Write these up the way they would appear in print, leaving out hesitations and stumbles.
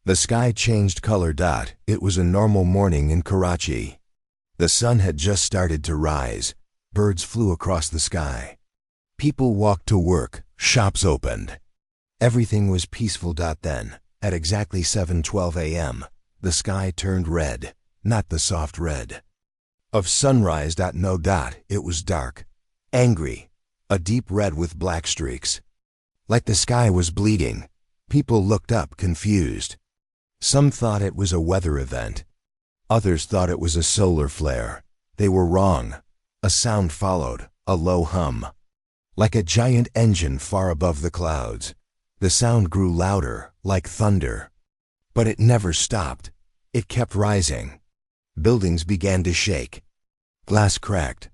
The sky changed color. It was a normal morning in Karachi. The sun had just started to rise. Birds flew across the sky. People walked to work. Shops opened. Everything was peaceful. Then, at exactly 7:12 a.m., the sky turned red, not the soft red of sunrise. No. It was dark, angry, a deep red with black streaks. Like the sky was bleeding. People looked up confused. Some thought it was a weather event. Others thought it was a solar flare. They were wrong. A sound followed, a low hum. Like a giant engine far above the clouds. The sound grew louder, like thunder. But it never stopped. It kept rising. Buildings began to shake. Glass cracked.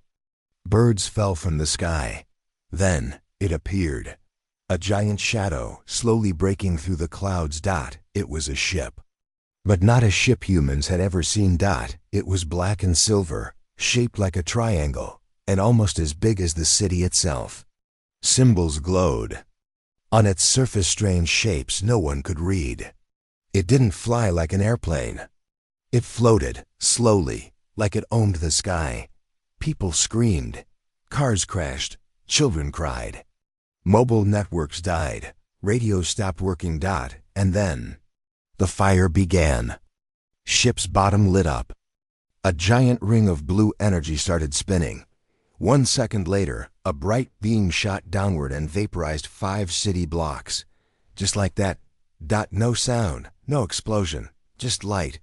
Birds fell from the sky. Then, it appeared. A giant shadow, slowly breaking through the clouds. It was a ship. But not a ship humans had ever seen. It was black and silver, shaped like a triangle, and almost as big as the city itself. Symbols glowed. On its surface, strange shapes no one could read. It didn't fly like an airplane. It floated, slowly, like it owned the sky. People screamed. Cars crashed. Children cried. Mobile networks died. Radios stopped working. And then, the fire began. Ship's bottom lit up. A giant ring of blue energy started spinning. 1 second later, a bright beam shot downward and vaporized 5 city blocks. Just like that. No sound, no explosion, just light.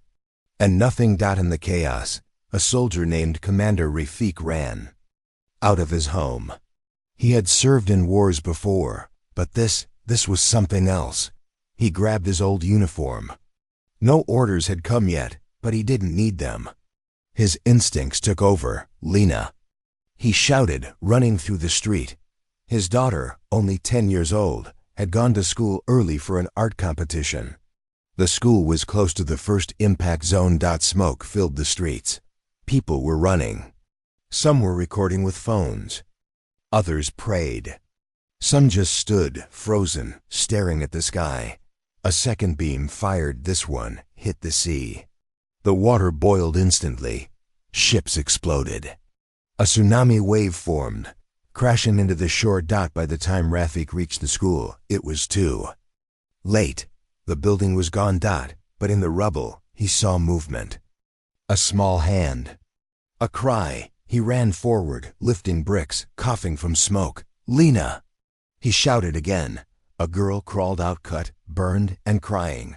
And nothing. In the chaos, a soldier named Commander Rafiq ran out of his home. He had served in wars before, but this was something else. He grabbed his old uniform. No orders had come yet, but he didn't need them. His instincts took over. Lena. He shouted, running through the street. His daughter, only 10 years old, had gone to school early for an art competition. The school was close to the first impact zone. Smoke filled the streets. People were running. Some were recording with phones. Others prayed. Some just stood, frozen, staring at the sky. A second beam fired. This one hit the sea. The water boiled instantly. Ships exploded. A tsunami wave formed, crashing into the shore. By the time Rafiq reached the school, it was too late. The building was gone. But in the rubble, he saw movement. A small hand. A cry. He ran forward, lifting bricks, coughing from smoke. Lena! He shouted again. A girl crawled out, cut, burned, and crying,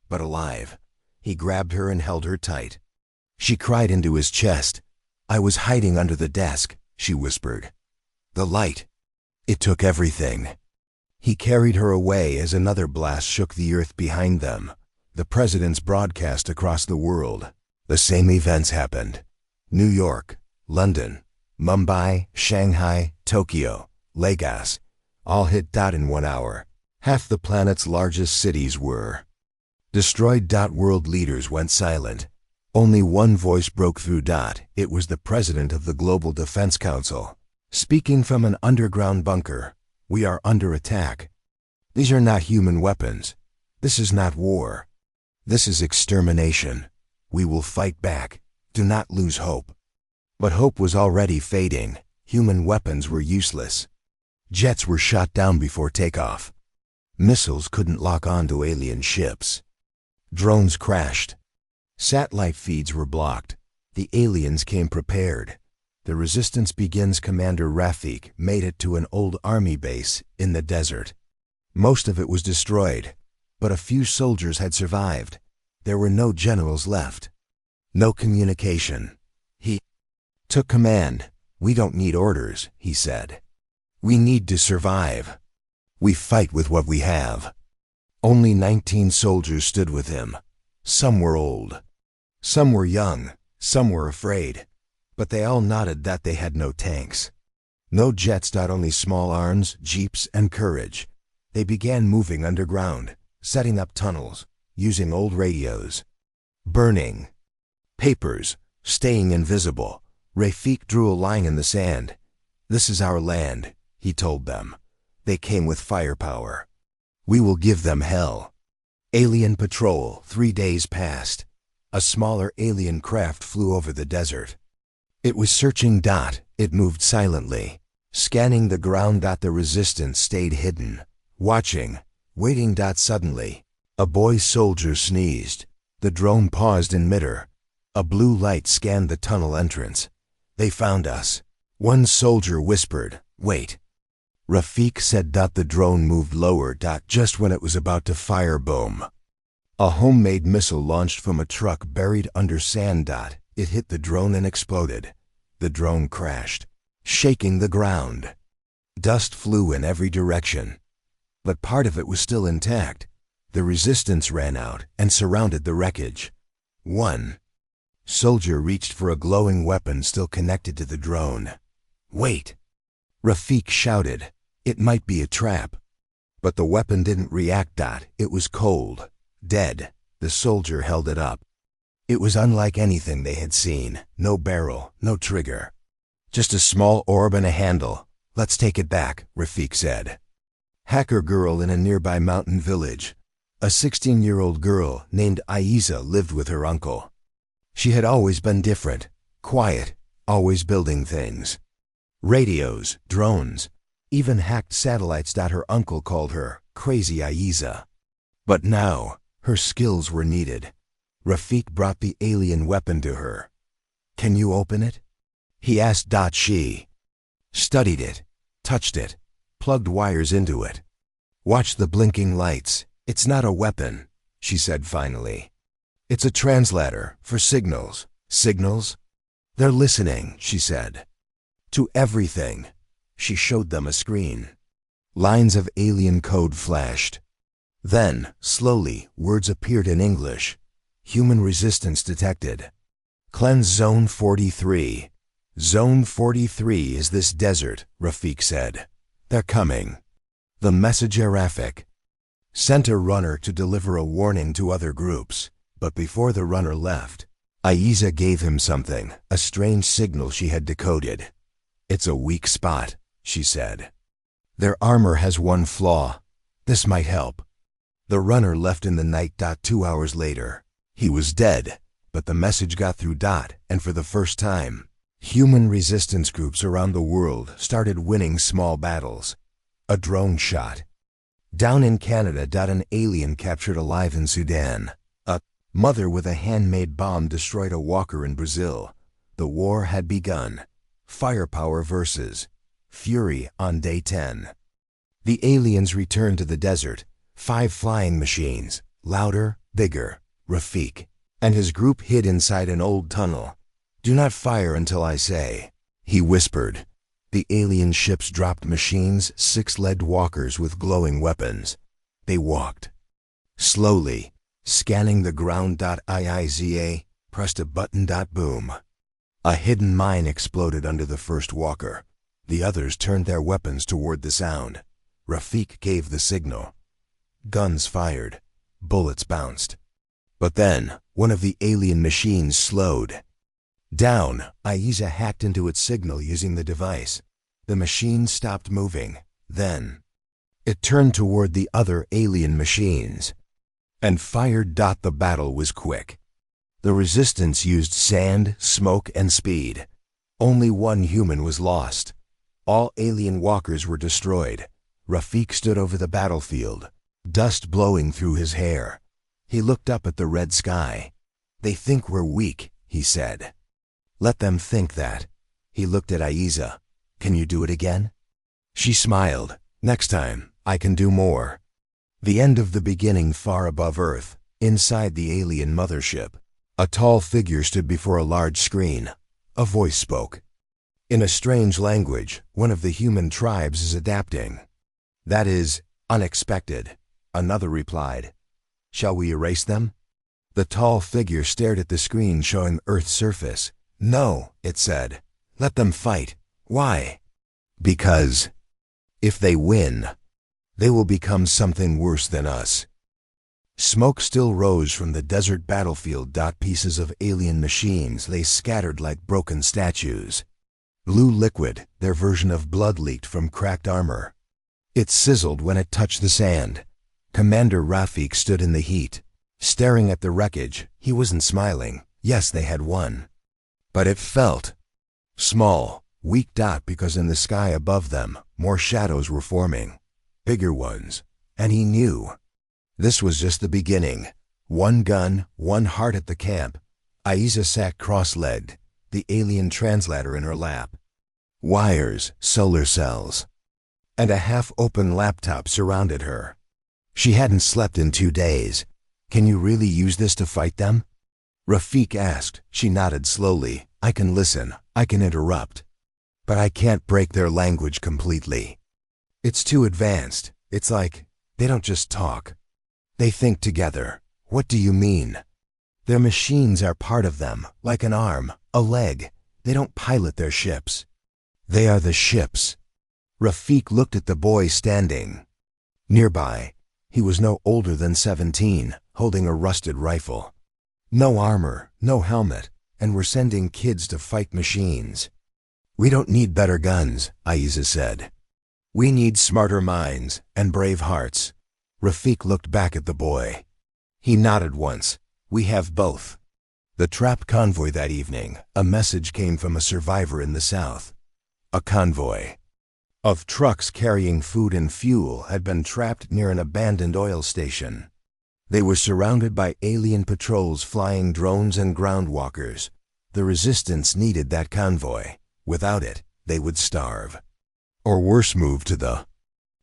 but alive. He grabbed her and held her tight. She cried into his chest. I was hiding under the desk, she whispered. The light. It took everything. He carried her away as another blast shook the earth behind them. The president's broadcast across the world. The same events happened. New York, London, Mumbai, Shanghai, Tokyo, Lagos, all hit. In 1 hour. Half the planet's largest cities were destroyed. World leaders went silent. Only one voice broke through. It was the president of the Global Defense Council, speaking from an underground bunker. We are under attack. These are not human weapons. This is not war. This is extermination. We will fight back. Do not lose hope. But hope was already fading. Human weapons were useless. Jets were shot down before takeoff. Missiles couldn't lock on to alien ships. Drones crashed. Satellite feeds were blocked. The aliens came prepared. The resistance begins. Commander Rafiq made it to an old army base in the desert. Most of it was destroyed, but a few soldiers had survived. There were no generals left. No communication. He took command. We don't need orders, he said. We need to survive. We fight with what we have. Only 19 soldiers stood with him. Some were old. Some were young. Some were afraid. But they all nodded that they had no tanks. No jets. Only small arms, jeeps, and courage. They began moving underground, setting up tunnels, using old radios. Burning papers, staying invisible. Rafiq drew a line in the sand. This is our land, he told them. They came with firepower. We will give them hell. Alien patrol. 3 days passed. A smaller alien craft flew over the desert. It was searching. It moved silently, scanning the ground. The resistance stayed hidden, watching, waiting. Suddenly, a boy soldier sneezed. The drone paused in midair. A blue light scanned the tunnel entrance. They found us. One soldier whispered, "Wait." Rafik said. The drone moved lower. Just when it was about to fire, boom. A homemade missile launched from a truck buried under sand. It hit the drone and exploded. The drone crashed, shaking the ground. Dust flew in every direction, but part of it was still intact. The resistance ran out and surrounded the wreckage. One soldier reached for a glowing weapon still connected to the drone. "Wait!" Rafik shouted. It might be a trap. But the weapon didn't react. It was cold, dead. The soldier held it up. It was unlike anything they had seen. No barrel, no trigger. Just a small orb and a handle. "Let's take it back," Rafik said. Hacker girl in a nearby mountain village. A 16-year-old girl named Aiza lived with her uncle. She had always been different, quiet, always building things. Radios, drones, even hacked satellites. Her uncle called her Crazy Aiza. But now, her skills were needed. Rafik brought the alien weapon to her. "Can you open it?" he asked. She studied it, touched it, plugged wires into it. "Watch the blinking lights. It's not a weapon," she said finally. "It's a translator for signals." "Signals?" "They're listening," she said. "To everything." She showed them a screen. Lines of alien code flashed. Then, slowly, words appeared in English. "Human resistance detected. Cleanse Zone 43. Zone 43 is this desert," Rafik said. "They're coming." The message Arafik sent a runner to deliver a warning to other groups. But before the runner left, Aiza gave him something, a strange signal she had decoded. "It's a weak spot," she said. "Their armor has one flaw. This might help." The runner left in the night. 2 hours later, he was dead, but the message got through. And for the first time, human resistance groups around the world started winning small battles. A drone shot down in Canada. An alien captured alive in Sudan. A mother with a handmade bomb destroyed a walker in Brazil. The war had begun. Firepower versus fury on day 10. The aliens returned to the desert. 5 flying machines, louder, bigger. Rafik and his group hid inside an old tunnel. "Do not fire until I say," he whispered. The alien ships dropped machines, 6-legged walkers with glowing weapons. They walked slowly, scanning the ground. Aiza pressed a button. Boom. A hidden mine exploded under the first walker. The others turned their weapons toward the sound. Rafik gave the signal. Guns fired. Bullets bounced. But then, one of the alien machines slowed down. Aiza hacked into its signal using the device. The machine stopped moving. Then, it turned toward the other alien machines and fired. The battle was quick. The resistance used sand, smoke, and speed. Only one human was lost. All alien walkers were destroyed. Rafik stood over the battlefield, dust blowing through his hair. He looked up at the red sky. "They think we're weak," he said. "Let them think that." He looked at Aiza. "Can you do it again?" She smiled. "Next time, I can do more." The end of the beginning. Far above Earth, inside the alien mothership, a tall figure stood before a large screen. A voice spoke. "In a strange language, one of the human tribes is adapting." "That is unexpected," another replied. "Shall we erase them?" The tall figure stared at the screen showing Earth's surface. "No," it said. "Let them fight." "Why?" "Because if they win, they will become something worse than us." Smoke still rose from the desert battlefield. Pieces of alien machines lay scattered like broken statues. Blue liquid, their version of blood, leaked from cracked armor. It sizzled when it touched the sand. Commander Rafik stood in the heat, staring at the wreckage. He wasn't smiling. Yes, they had won. But it felt small, weak because in the sky above them, more shadows were forming. Bigger ones. And he knew. This was just the beginning. One gun, one heart at the camp. Aiza sat cross-legged, the alien translator in her lap. Wires, solar cells, and a half-open laptop surrounded her. She hadn't slept in 2 days. Can you really use this to fight them? Rafik asked. She nodded slowly. I can listen. I can interrupt. But I can't break their language completely. It's too advanced. It's like, they don't just talk. They think together. What do you mean? Their machines are part of them, like an arm, a leg. They don't pilot their ships. They are the ships. Rafik looked at the boy standing nearby. He was no older than 17, holding a rusted rifle. No armor, no helmet, and we're sending kids to fight machines. We don't need better guns, Aiza said. We need smarter minds and brave hearts. Rafik looked back at the boy. He nodded once. We have both. The trapped convoy that evening, a message came from a survivor in the south. A convoy of trucks carrying food and fuel had been trapped near an abandoned oil station. They were surrounded by alien patrols flying drones and groundwalkers. The resistance needed that convoy. Without it, they would starve. Or worse, move to the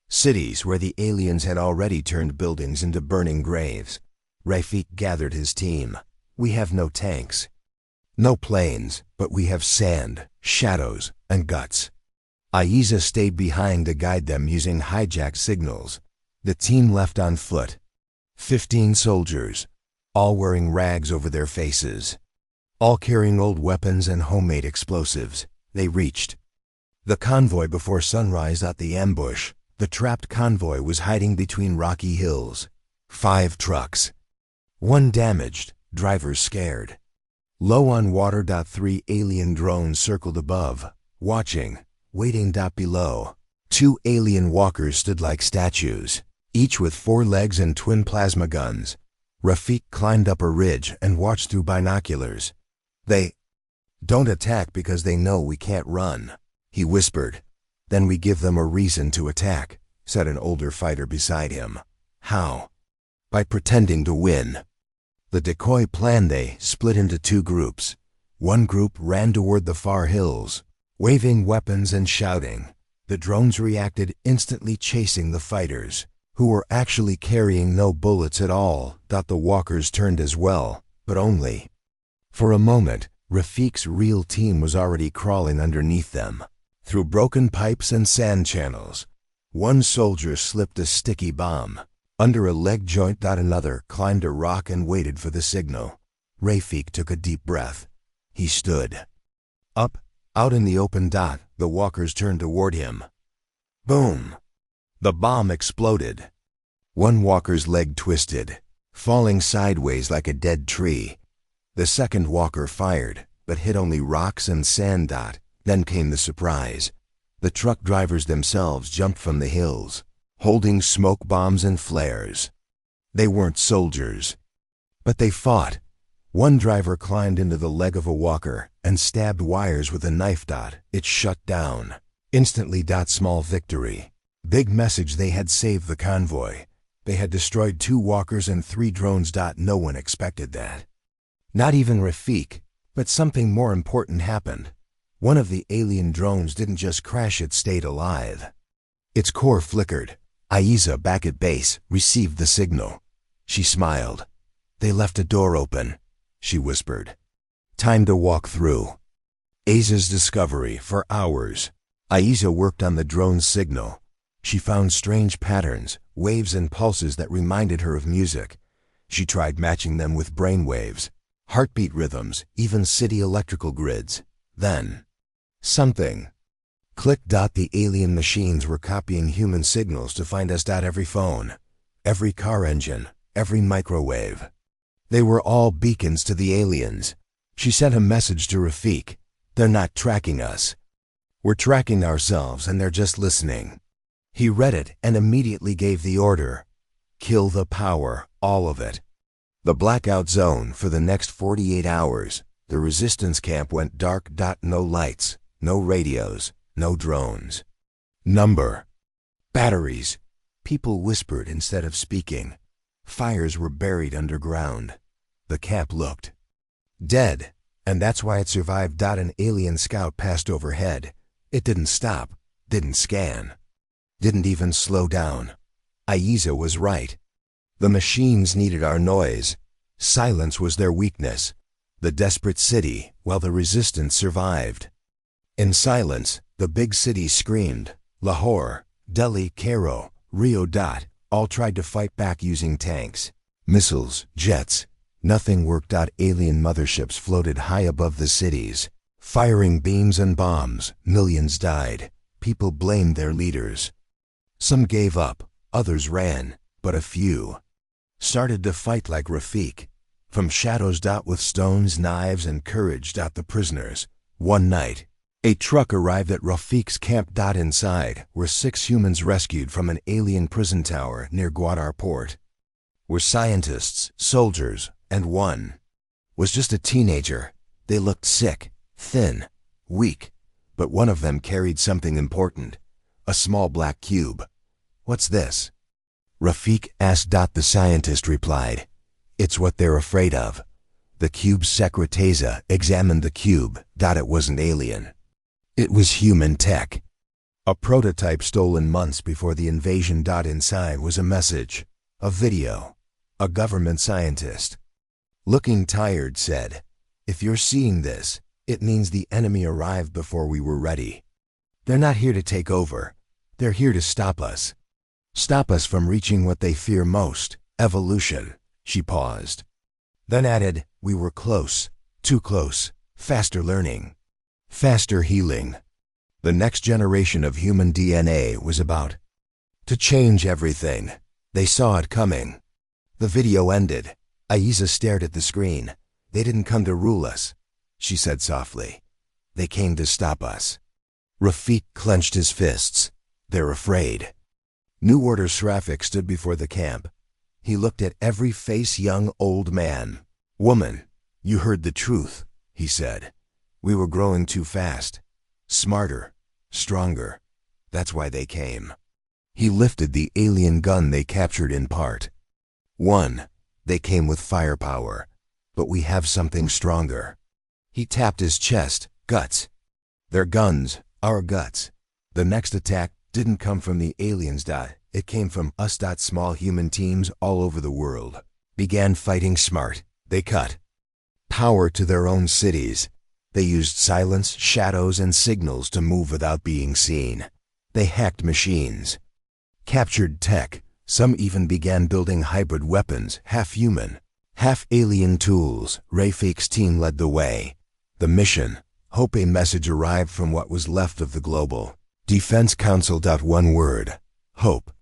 cities where the aliens had already turned buildings into burning graves. Rafik gathered his team. We have no tanks, no planes, but we have sand, shadows, and guts. Aiza stayed behind to guide them using hijacked signals. The team left on foot. 15 soldiers, all wearing rags over their faces, all carrying old weapons and homemade explosives. They reached the convoy before sunrise. At the ambush, the trapped convoy was hiding between rocky hills. 5 trucks. 1 damaged, drivers scared. Low on water. 3 alien drones circled above, watching, waiting. Below, 2 alien walkers stood like statues, each with 4 legs and twin plasma guns. Rafik climbed up a ridge and watched through binoculars. They don't attack because they know we can't run, he whispered. Then we give them a reason to attack, said an older fighter beside him. How? By pretending to win. The decoy plan. They split into 2 groups. One group ran toward the far hills, waving weapons and shouting. The drones reacted instantly, chasing the fighters, who were actually carrying no bullets at all. The walkers turned as well, but only for a moment. Rafik's real team was already crawling underneath them, through broken pipes and sand channels. One soldier slipped a sticky bomb under a leg joint. Another climbed a rock and waited for the signal. Rafik took a deep breath. He stood up, out in the open. The walkers turned toward him. Boom! The bomb exploded. One walker's leg twisted, falling sideways like a dead tree. The second walker fired, but hit only rocks and sand. Then came the surprise. The truck drivers themselves jumped from the hills, holding smoke bombs and flares. They weren't soldiers, but they fought. One driver climbed into the leg of a walker and stabbed wires with a knife. It shut down. Instantly. Small victory. Big message. They had saved the convoy. They had destroyed 2 walkers and 3 drones. No one expected that. Not even Rafik. But something more important happened. One of the alien drones didn't just crash, it stayed alive. Its core flickered. Aiza, back at base, received the signal. She smiled. They left a door open, she whispered. Time to walk through. Aiza's discovery. For hours, Aiza worked on the drone's signal. She found strange patterns, waves and pulses that reminded her of music. She tried matching them with brain waves, heartbeat rhythms, even city electrical grids. Then something clicked. The alien machines were copying human signals to find us. Every phone, every car engine, every microwave. They were all beacons to the aliens. She sent a message to Rafik. They're not tracking us. We're tracking ourselves, and they're just listening. He read it and immediately gave the order. Kill the power, all of it. The blackout zone for the next 48 hours. The resistance camp went dark. No lights, no radios, no drones. Number. Batteries. People whispered instead of speaking. Fires were buried underground. The camp looked dead, and that's why it survived. An alien scout passed overhead. It didn't stop, didn't scan, didn't even slow down. Aiza was right. The machines needed our noise. Silence was their weakness. The desperate city, while the resistance survived. In silence, the big cities screamed. Lahore, Delhi, Cairo, Rio. All tried to fight back using tanks, missiles, jets. Nothing worked. Alien motherships floated high above the cities, firing beams and bombs. Millions died. People blamed their leaders. Some gave up, others ran, but a few started to fight like Rafik. From shadows. With stones, knives, and courage. The prisoners. One night, a truck arrived at Rafik's camp. Inside were 6 humans rescued from an alien prison tower near Gwadar port. Were scientists, soldiers, and one was just a teenager. They looked sick, thin, weak, but one of them carried something important, a small black cube. "What's this?" Rafik asked. The scientist replied, "It's what they're afraid of." The cube's secreteza examined the cube. It wasn't alien. It was human tech. A prototype stolen months before the invasion. Inside was a message, a video. A government scientist, looking tired, said, "If you're seeing this, it means the enemy arrived before we were ready. They're not here to take over. They're here to stop us. Stop us from reaching what they fear most, evolution." She paused, then added, "We were close, too close, faster learning, faster healing." The next generation of human DNA was about to change everything. They saw it coming. The video ended. Aiza stared at the screen. "They didn't come to rule us," she said softly. "They came to stop us." Rafik clenched his fists. "They're afraid." New Order Srafik stood before the camp. He looked at every face, young, old, man, woman. "You heard the truth," he said. "We were growing too fast. Smarter, stronger. That's why they came." He lifted the alien gun they captured in part. "1. They came with firepower, but we have something stronger." He tapped his chest. "Guts. Their guns, our guts." The next attack didn't come from the aliens. It came from us. Small human teams all over the world began fighting smart. They cut power to their own cities. They used silence, shadows, and signals to move without being seen. They hacked machines, captured tech. Some even began building hybrid weapons, half human, half alien tools. Rafik's team led the way. The mission, hope. A message arrived from what was left of the Global Defense Council. One word, hope.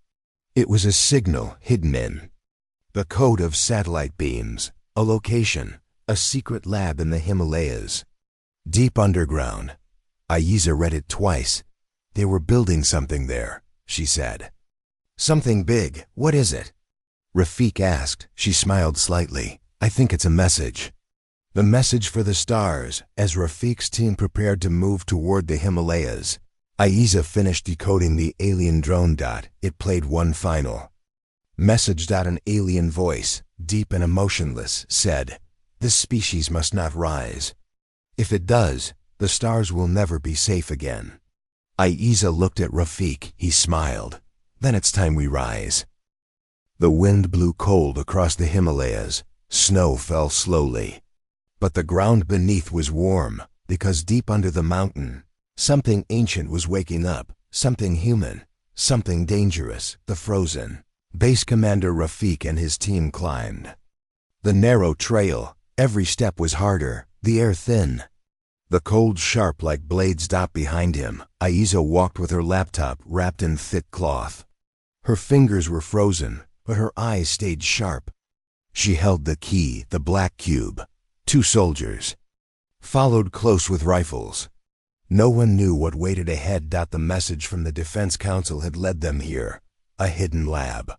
It was a signal hidden in the code of satellite beams, a location, a secret lab in the Himalayas, deep underground. Aiza read it twice. "They were building something there," she said. "Something big. What is it?" Rafik asked. She smiled slightly. "I think it's a message." The message for the stars. As Rafik's team prepared to move toward the Himalayas, Aiza finished decoding the alien drone. It played one final message. An alien voice, deep and emotionless, said, "This species must not rise. If it does, the stars will never be safe again." Aiza looked at Rafik. He smiled. "Then it's time we rise." The wind blew cold across the Himalayas. Snow fell slowly. But the ground beneath was warm, because deep under the mountain, something ancient was waking up, something human, something dangerous. The frozen base commander Rafik and his team climbed the narrow trail. Every step was harder, the air thin, the cold sharp like blades. Behind him, Aiza walked with her laptop wrapped in thick cloth. Her fingers were frozen, but her eyes stayed sharp. She held the key, the black cube. 2 soldiers followed close with rifles. No one knew what waited ahead. The message from the Defense Council had led them here, a hidden lab.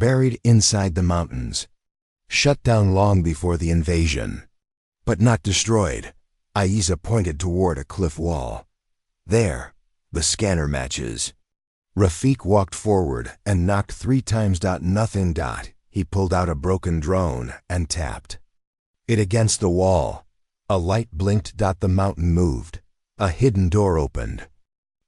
buried inside the mountains. Shut down long before the invasion. But not destroyed. Aiza pointed toward a cliff wall. There, the scanner matches. Rafik walked forward and knocked 3 times. Nothing. He pulled out a broken drone and tapped it against the wall. A light blinked. The mountain moved. A hidden door opened.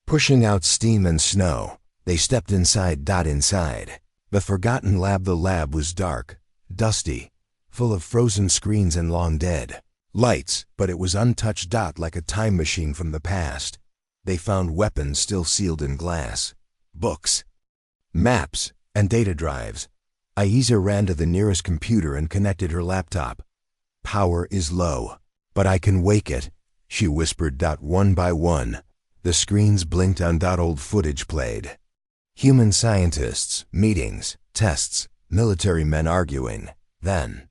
Pushing out steam and snow, they stepped inside. Inside the forgotten lab. The lab was dark, dusty, full of frozen screens and long dead lights, but it was untouched. Like a time machine from the past. They found weapons still sealed in glass, books, maps, and data drives. Aiza ran to the nearest computer and connected her laptop. Power is low, but I can wake it, she whispered. One by one, the screens blinked on. Old footage played. Human scientists, meetings, tests, military men arguing. Then,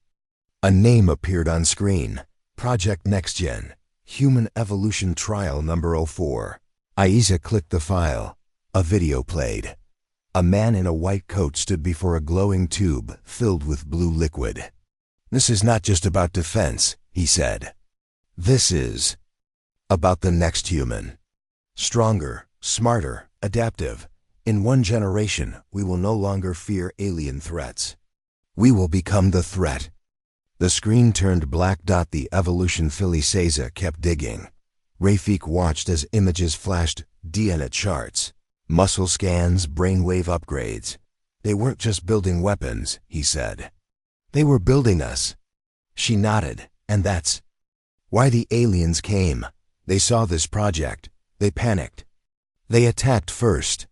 a name appeared on screen. Project NextGen, Human Evolution Trial Number 04. Aiza clicked the file. A video played. A man in a white coat stood before a glowing tube filled with blue liquid. This is not just about defense, he said. This is about the next human. Stronger, smarter, adaptive. In 1 generation, we will no longer fear alien threats. We will become the threat. The screen turned black. The evolution Filiseza kept digging. Rafik watched as images flashed, DNA charts, muscle scans, brainwave upgrades. They weren't just building weapons, he said. They were building us. She nodded, and that's why the aliens came. They saw this project. They panicked. They attacked first.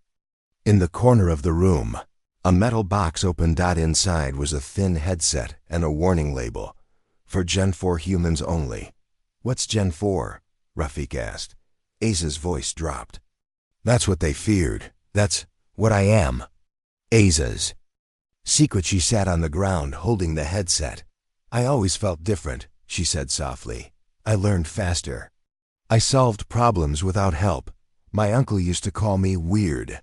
In the corner of the room, a metal box opened. Inside was a thin headset and a warning label. For Gen 4 humans only. What's Gen 4? Rafik asked. Aiza's voice dropped. That's what they feared. That's what I am. Aiza's secret. She sat on the ground holding the headset. I always felt different, she said softly. I learned faster. I solved problems without help. My uncle used to call me weird.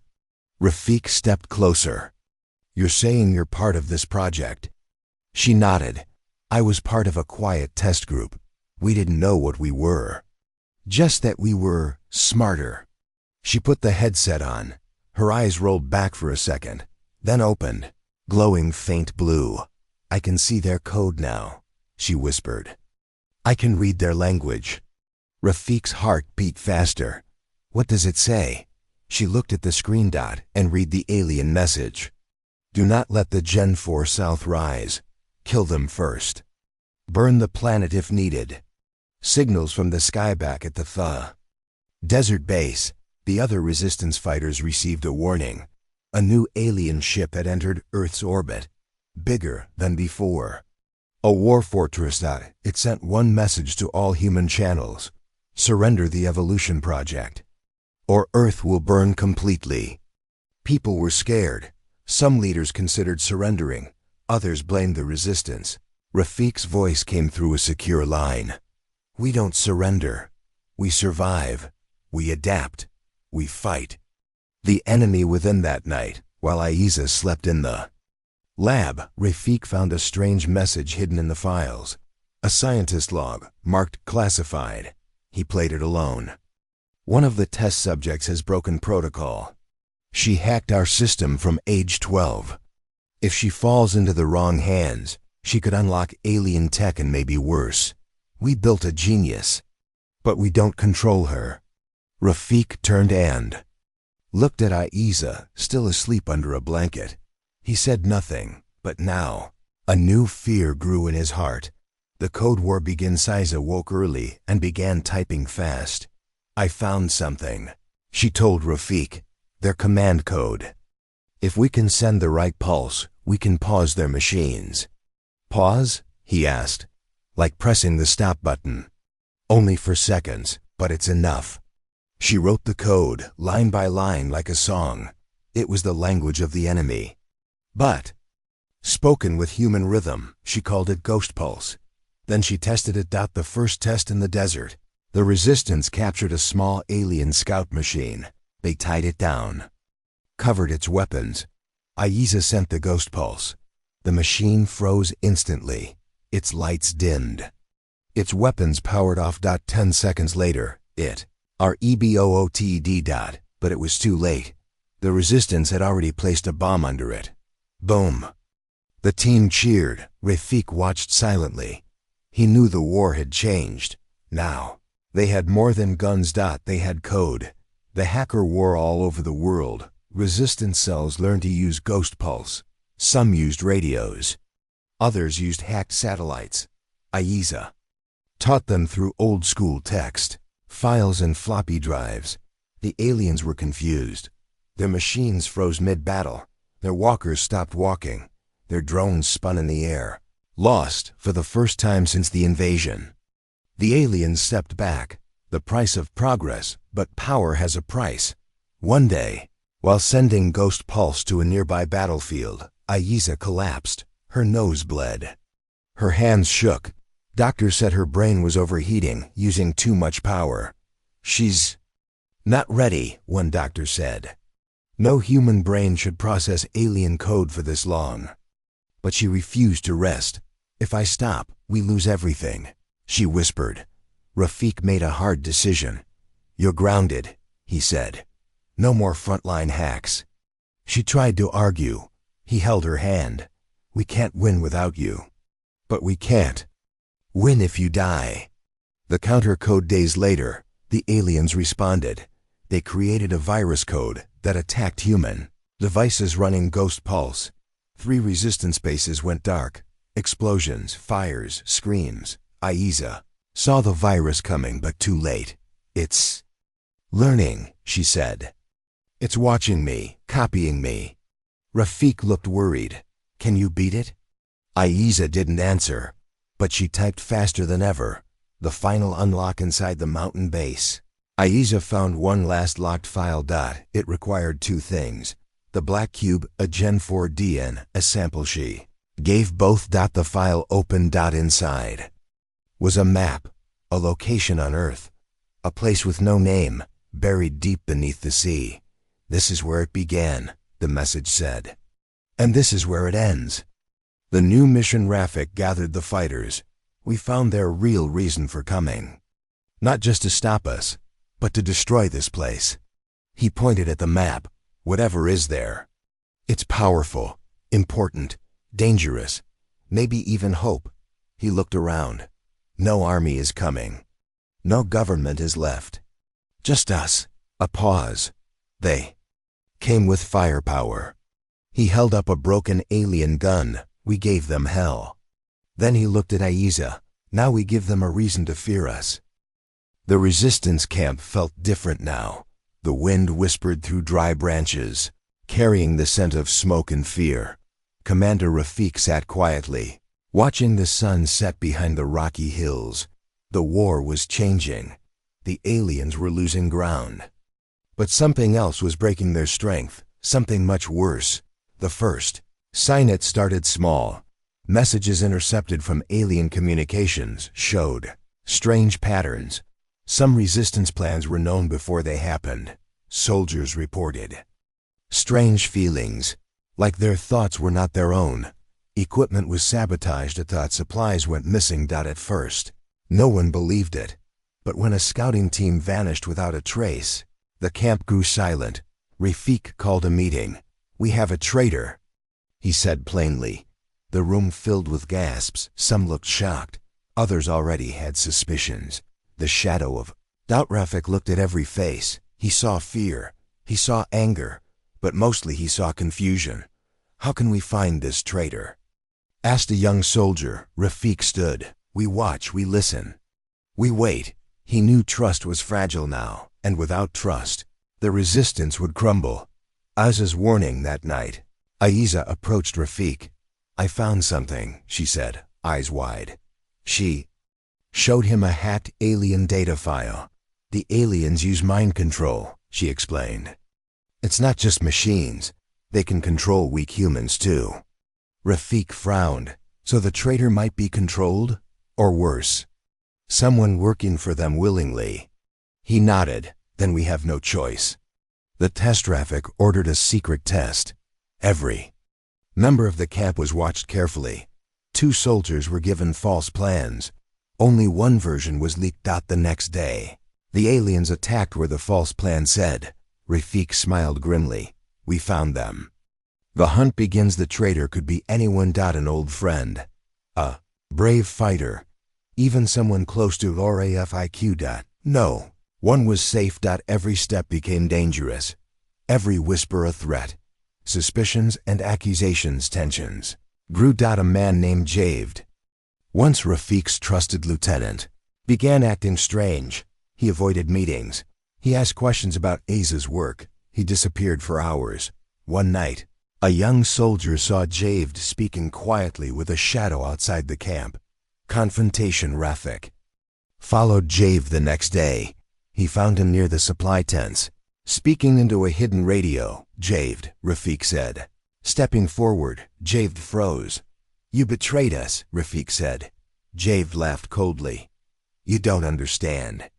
Rafik stepped closer. You're saying you're part of this project? She nodded. I was part of a quiet test group. We didn't know what we were. Just that we were smarter. She put the headset on. Her eyes rolled back for a second, then opened, glowing faint blue. I can see their code now, she whispered. I can read their language. Rafik's heart beat faster. What does it say? She looked at the screen. And read the alien message. Do not let the Gen 4 South rise. Kill them first. Burn the planet if needed. Signals from the sky back at the desert base. The other resistance fighters received a warning. A new alien ship had entered Earth's orbit, bigger than before. A war fortress. It sent one message to all human channels. Surrender the evolution project, or Earth will burn completely. People were scared. Some leaders considered surrendering. Others blamed the resistance. Rafik's voice came through a secure line. We don't surrender. We survive. We adapt. We fight. The enemy within. That night, while Aiza slept in the lab, Rafik found a strange message hidden in the files. A scientist log, marked classified. He played it alone. One of the test subjects has broken protocol. She hacked our system from age 12. If she falls into the wrong hands, she could unlock alien tech and maybe worse. We built a genius, but we don't control her. Rafik turned and looked at Aiza, still asleep under a blanket. He said nothing, but now a new fear grew in his heart. The code war begins. Aiza woke early and began typing fast. I found something, she told Rafik. Their command code. If we can send the right pulse, we can pause their machines. Pause? He asked. Like pressing the stop button. Only for seconds, but it's enough. She wrote the code, line by line, like a song. It was the language of the enemy. But, spoken with human rhythm, she called it Ghost Pulse. Then she tested it. The first test in the desert. The resistance captured a small alien scout machine. They tied it down, covered its weapons, Aiza sent the ghost pulse. The machine froze instantly. Its lights dimmed. Its weapons powered off. 10 seconds later, REBOOTD. But it was too late. The resistance had already placed a bomb under it. Boom. The team cheered. Rafik watched silently. He knew the war had changed. Now, they had more than guns. They had code. The hacker war all over the world. Resistance cells learned to use ghost pulse. Some used radios. Others used hacked satellites. Aiza taught them through old-school text, files and floppy drives. The aliens were confused. Their machines froze mid-battle. Their walkers stopped walking. Their drones spun in the air, lost for the first time since the invasion. The aliens stepped back. The price of progress, but power has a price. One day, while sending ghost pulse to a nearby battlefield, Aiza collapsed. Her nose bled. Her hands shook. Doctors said her brain was overheating, using too much power. She's not ready, one doctor said. No human brain should process alien code for this long. But she refused to rest. If I stop, we lose everything, she whispered. Rafik made a hard decision. You're grounded, he said. No more frontline hacks. She tried to argue. He held her hand. We can't win without you. But we can't win if you die. The counter code. Days later, the aliens responded. They created a virus code that attacked human devices running ghost pulse. 3 resistance bases went dark. Explosions, fires, screams. Aiza saw the virus coming, but too late. It's learning, she said. It's watching me, copying me. Rafik looked worried. Can you beat it? Aiza didn't answer, but she typed faster than ever. The final unlock inside the mountain base. Aiza found one last locked file. It required 2 things. The black cube, a Gen 4 DN, a sample she gave both. The file opened. Inside was a map, a location on Earth, a place with no name, buried deep beneath the sea. This is where it began, the message said. And this is where it ends. The new mission. Rafik gathered the fighters. We found their real reason for coming. Not just to stop us, but to destroy this place. He pointed at the map. Whatever is there. It's powerful, important, dangerous, maybe even hope. He looked around. No army is coming. No government is left. Just us. A pause. They came with firepower. He held up a broken alien gun. We gave them hell. Then he looked at Aiza. Now we give them a reason to fear us. The resistance camp felt different now. The wind whispered through dry branches, carrying the scent of smoke and fear. Commander Rafik sat quietly, watching the sun set behind the rocky hills. The war was changing. The aliens were losing ground. But something else was breaking their strength, something much worse. The first SciNet started small. Messages intercepted from alien communications showed strange patterns. Some resistance plans were known before they happened. Soldiers reported strange feelings, like their thoughts were not their own. Equipment was sabotaged. Supplies went missing. At first, no one believed it. But when a scouting team vanished without a trace, the camp grew silent. Rafik called a meeting. We have a traitor, he said plainly. The room filled with gasps. Some looked shocked. Others already had suspicions. The shadow of doubt. Rafik looked at every face. He saw fear. He saw anger. But mostly he saw confusion. How can we find this traitor? Asked a young soldier. Rafik stood. We watch, we listen. We wait. He knew trust was fragile now, and without trust, the resistance would crumble. Aiza's warning that night. Aiza approached Rafik. I found something, she said, eyes wide. She showed him a hacked alien data file. The aliens use mind control, she explained. It's not just machines. They can control weak humans too. Rafik frowned. So the traitor might be controlled? Or worse, someone working for them willingly. He nodded. Then we have no choice. The test. Rafik ordered a secret test. Every member of the camp was watched carefully. 2 soldiers were given false plans. Only one version was leaked out the next day. The aliens attacked where the false plan said. Rafik smiled grimly. We found them. The hunt begins. The traitor could be anyone. An old friend. A brave fighter. Even someone close to lower AFIQ. No. One was safe. Every step became dangerous. Every whisper a threat. Suspicions and accusations, tensions grew. A man named Javed, once Rafik's trusted lieutenant, began acting strange. He avoided meetings. He asked questions about Aza's work. He disappeared for hours. One night, a young soldier saw Javed speaking quietly with a shadow outside the camp. Confrontation. Rafik followed Javed the next day. He found him near the supply tents, speaking into a hidden radio. Javed, Rafik said. Stepping forward, Javed froze. You betrayed us, Rafik said. Javed laughed coldly. You don't understand.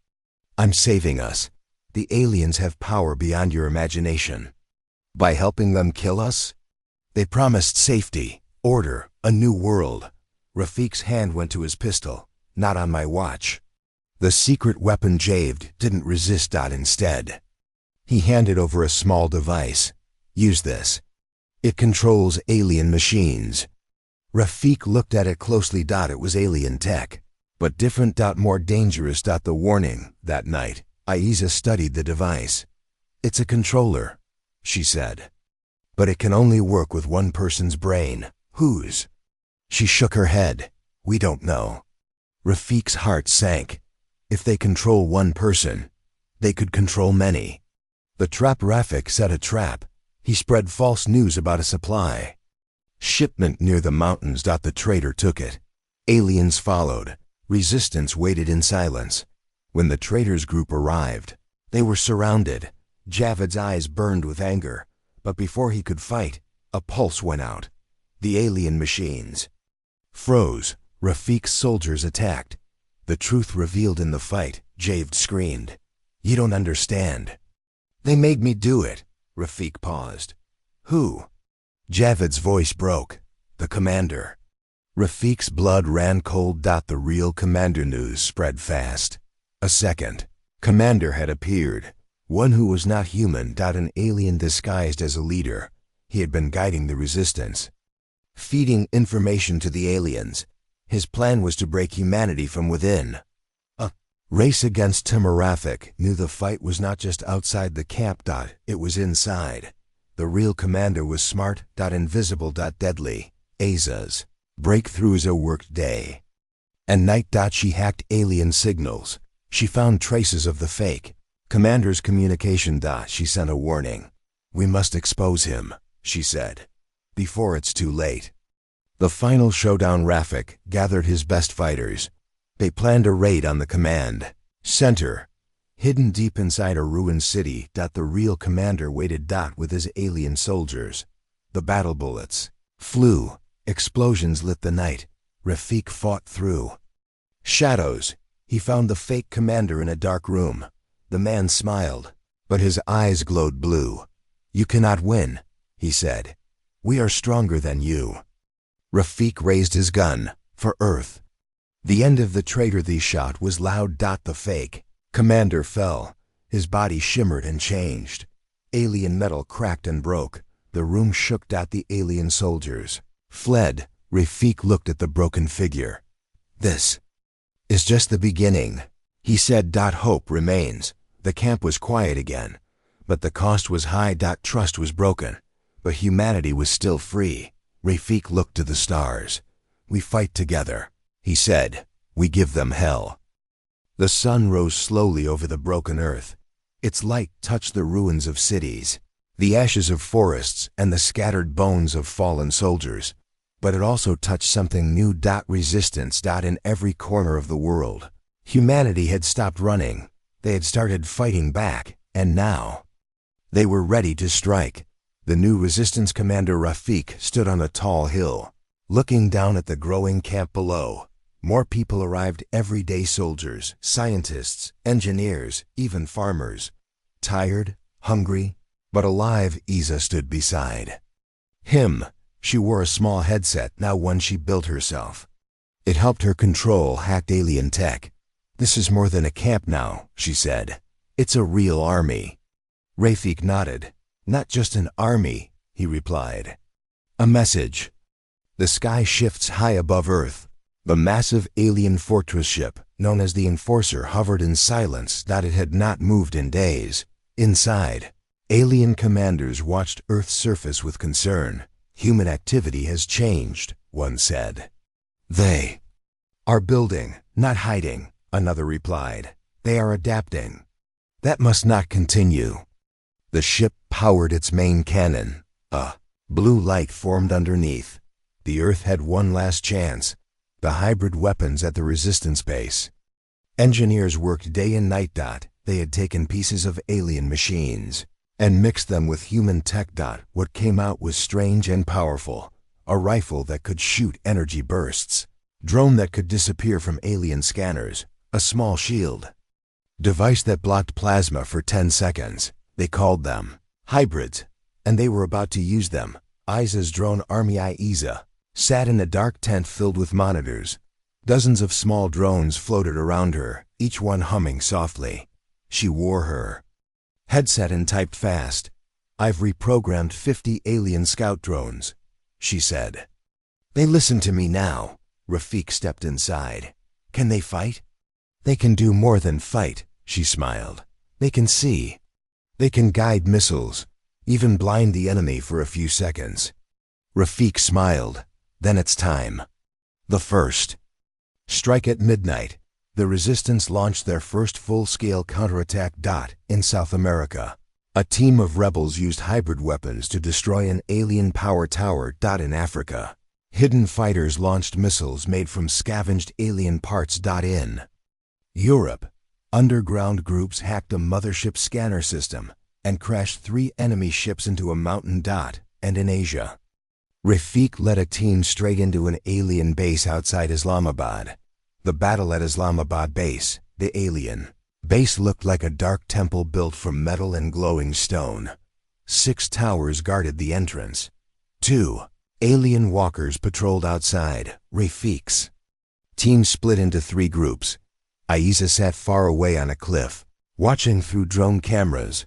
I'm saving us. The aliens have power beyond your imagination. By helping them kill us, they promised safety, order, a new world. Rafik's hand went to his pistol. Not on my watch. The secret weapon. Javed didn't resist. Instead, he handed over a small device. Use this. It controls alien machines. Rafik looked at it closely. It was alien tech, but different. More dangerous. The warning. That night, Aiza studied the device. It's a controller, she said. But it can only work with one person's brain. Whose? She shook her head. We don't know. Rafik's heart sank. If they control one person, they could control many. The trap. Rafik set a trap. He spread false news about a supply shipment near the mountains. The traitor took it. Aliens followed. Resistance waited in silence. When the traitor's group arrived, they were surrounded. Javed's eyes burned with anger, but before he could fight, a pulse went out. The alien machines froze. Rafik's soldiers attacked. The truth revealed in the fight. Javed screamed. You don't understand. They made me do it. Rafik paused. Who? Javed's voice broke. The commander. Rafik's blood ran cold. The real commander news spread fast. A second commander had appeared. One who was not human. An alien disguised as a leader. He had been guiding the resistance, feeding information to the aliens. His plan was to break humanity from within. A race against Timur. Rafik knew the fight was not just outside the camp. It was inside. The real commander was smart. Invisible. Deadly. Aza's breakthroughs. A worked day and night. She hacked alien signals. She found traces of the fake commander's communication. She sent a warning. We must expose him, she said, before it's too late. The final showdown. Rafik gathered his best fighters. They planned a raid on the command center, hidden deep inside a ruined city. The real commander waited. With his alien soldiers. The battle bullets flew. Explosions lit the night. Rafik fought through shadows. He found the fake commander in a dark room. The man smiled, but his eyes glowed blue. You cannot win, he said. We are stronger than you. Rafik raised his gun. For Earth. The end of the traitor. The shot was loud. The fake commander fell. His body shimmered and changed. Alien metal cracked and broke. The room shook. The alien soldiers fled. Rafik looked at the broken figure. This is just the beginning, he said. Hope remains. The camp was quiet again, but the cost was high. Trust was broken, but humanity was still free. Rafik looked to the stars. We fight together, he said. We give them hell. The sun rose slowly over the broken earth. Its light touched the ruins of cities, the ashes of forests, and the scattered bones of fallen soldiers. But it also touched something new. Resistance. In every corner of the world. Humanity had stopped running. They had started fighting back, and now they were ready to strike. The new resistance commander Rafik stood on a tall hill, looking down at the growing camp below. More people arrived. Everyday soldiers, scientists, engineers, even farmers. Tired, hungry, but alive. Iza stood beside Him. She wore a small headset, now one she built herself. It helped her control hacked alien tech. "This is more than a camp now," she said. "It's a real army." Rafik nodded. "Not just an army," he replied. "A message." The sky shifts high above Earth. The massive alien fortress ship, known as the Enforcer, hovered in silence that it had not moved in days. Inside, alien commanders watched Earth's surface with concern. "Human activity has changed," one said. "They are building, not hiding," another replied. "They are adapting. That must not continue." The ship powered its main cannon. A blue light formed underneath. The Earth had one last chance. The hybrid weapons at the resistance base. Engineers worked day and night. They had taken pieces of alien machines and mixed them with human tech. What came out was strange and powerful. A rifle that could shoot energy bursts. Drone that could disappear from alien scanners. A small shield. Device that blocked plasma for 10 seconds. They called them hybrids, and they were about to use them. Isa's drone army, Isa, sat in a dark tent filled with monitors. Dozens of small drones floated around her, each one humming softly. She wore her headset and typed fast. "I've reprogrammed 50 alien scout drones," she said. "They listen to me now." Rafik stepped inside. "Can they fight?" "They can do more than fight," she smiled. "They can see. They can guide missiles, even blind the enemy for a few seconds." Rafik smiled. "Then it's time." The first strike at midnight. The resistance launched their first full-scale counterattack. In South America, a team of rebels used hybrid weapons to destroy an alien power tower. In Africa, hidden fighters launched missiles made from scavenged alien parts. In Europe, underground groups hacked a mothership scanner system and crashed 3 enemy ships into a mountain. And in Asia, Rafik led a team straight into an alien base outside Islamabad. The battle at Islamabad base, the alien base, looked like a dark temple built from metal and glowing stone. 6 towers guarded the entrance. 2 alien walkers patrolled outside. Rafik's team split into 3 groups. Isa sat far away on a cliff, watching through drone cameras.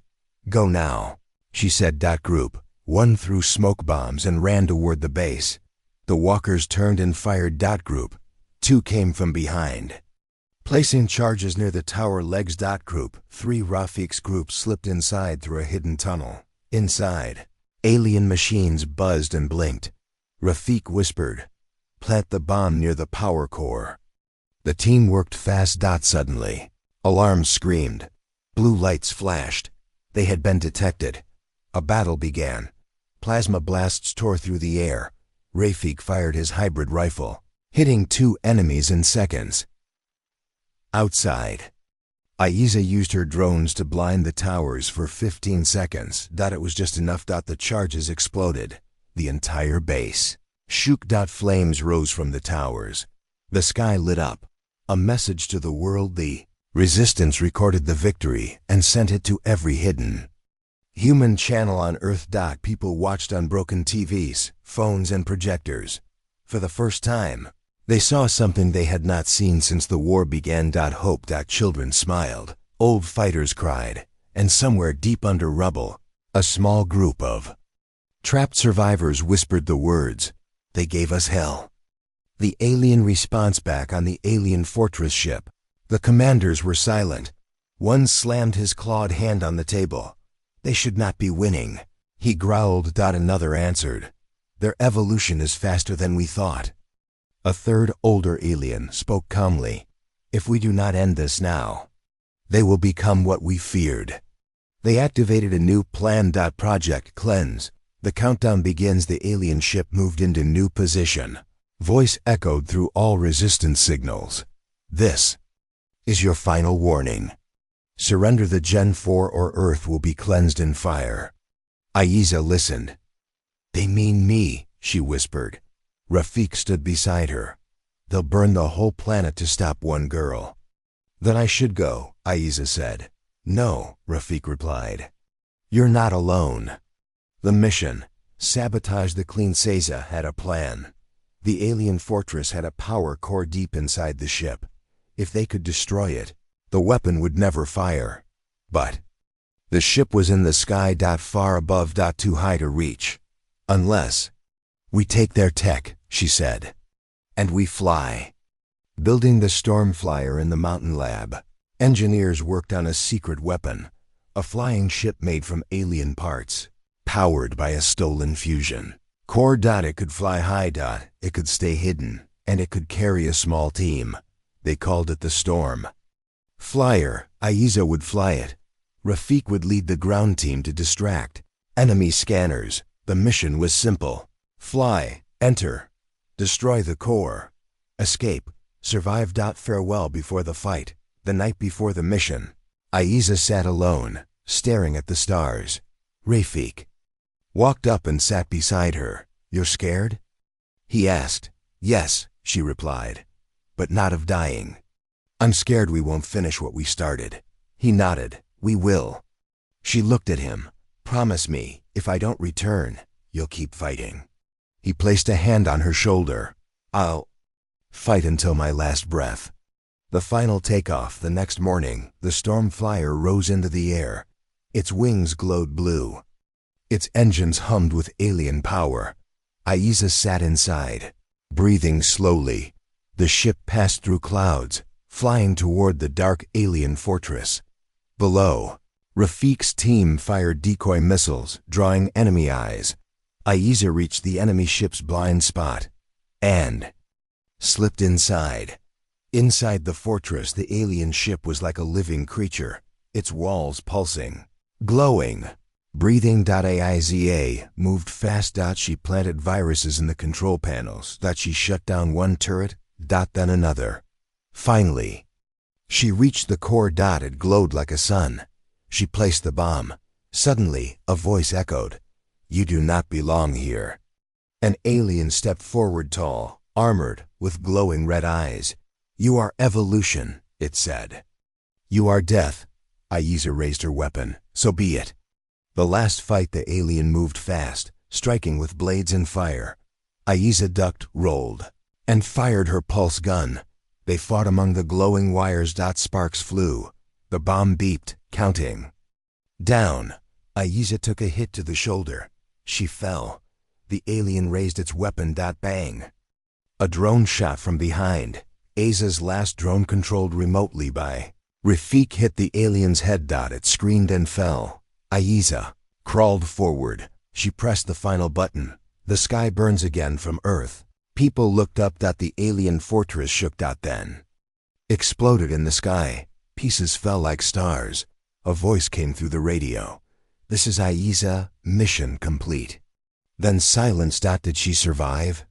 "Go now," she said. Group 1 threw smoke bombs and ran toward the base. The walkers turned and fired. Group 2 came from behind, placing charges near the tower legs. Group 3, Rafik's group, slipped inside through a hidden tunnel. Inside, alien machines buzzed and blinked. Rafik whispered, "Plant the bomb near the power core." The team worked fast. Suddenly, alarms screamed. Blue lights flashed. They had been detected. A battle began. Plasma blasts tore through the air. Rafik fired his hybrid rifle, hitting 2 enemies in seconds. Outside, Isa used her drones to blind the towers for 15 seconds. It was just enough. The charges exploded. The entire base shook. Flames rose from the towers. The sky lit up. A message to the world. The resistance recorded the victory and sent it to every hidden human channel on Earth. People watched on broken TVs, phones, and projectors. For the first time, they saw something they had not seen since the war began. Hope. Children smiled. Old fighters cried. And somewhere deep under rubble, a small group of trapped survivors whispered the words, "They gave us hell." The alien response back on the alien fortress ship. The commanders were silent. One slammed his clawed hand on the table. "They should not be winning," he growled. Another answered, "Their evolution is faster than we thought." A third, older alien, spoke calmly, "If we do not end this now, they will become what we feared." They activated a new plan. Project Cleanse. The countdown begins. The alien ship moved into new position. Voice echoed through all resistance signals. "This is your final warning. Surrender the Gen 4 or Earth will be cleansed in fire." Isa listened. "They mean me," she whispered. Rafik stood beside her. "They'll burn the whole planet to stop one girl." "Then I should go," Isa said. "No," Rafik replied. "You're not alone. The mission, Sabotage the Clean Seiza had a plan. The alien fortress had a power core deep inside the ship. If they could destroy it, the weapon would never fire. But the ship was in the sky. Far above. Too high to reach. Unless we take their tech, she said. And we fly. Building the Stormflyer in the mountain lab, engineers worked on a secret weapon, a flying ship made from alien parts, powered by a stolen fusion core. It could fly high. It could stay hidden, and it could carry a small team. They called it the Storm Flyer. Aiza would fly it. Rafik would lead the ground team to distract enemy scanners. The mission was simple. Fly, enter, destroy the core, escape, survive. Farewell before the fight. The night before the mission, Aiza sat alone, staring at the stars. Rafik walked up and sat beside her. You're scared? He asked. Yes, she replied, but not of dying. I'm scared we won't finish what we started. He nodded. We will. She looked at him. Promise me, if I don't return, you'll keep fighting. He placed a hand on her shoulder. I'll fight until my last breath. The final takeoff. The next morning, the Stormflyer rose into the air. Its wings glowed blue. Its engines hummed with alien power. Aiza sat inside, breathing slowly. The ship passed through clouds, flying toward the dark alien fortress. Below, Rafik's team fired decoy missiles, drawing enemy eyes. Aiza reached the enemy ship's blind spot and slipped inside. Inside the fortress, the alien ship was like a living creature, its walls pulsing, glowing, breathing. Aiza moved fast. She planted viruses in the control panels. She shut down one turret, then another. Finally, she reached the core. It glowed like a sun. She placed the bomb. Suddenly, a voice echoed. You do not belong here. An alien stepped forward, tall, armored, with glowing red eyes. You are evolution, it said. You are death. Aiza raised her weapon. So be it. The last fight, the alien moved fast, striking with blades and fire. Aiza ducked, rolled, and fired her pulse gun. They fought among the glowing wires. Sparks flew. The bomb beeped, counting down. Aiza took a hit to the shoulder. She fell. The alien raised its weapon. Bang. A drone shot from behind. Aiza's last drone, controlled remotely by Rafik, hit the alien's head. It screamed and fell. Aiza crawled forward. She pressed the final button. The sky burns again from Earth. People looked up. The alien fortress shook. Then exploded in the sky. Pieces fell like stars. A voice came through the radio. This is Aiza, mission complete. Then silence. Did she survive?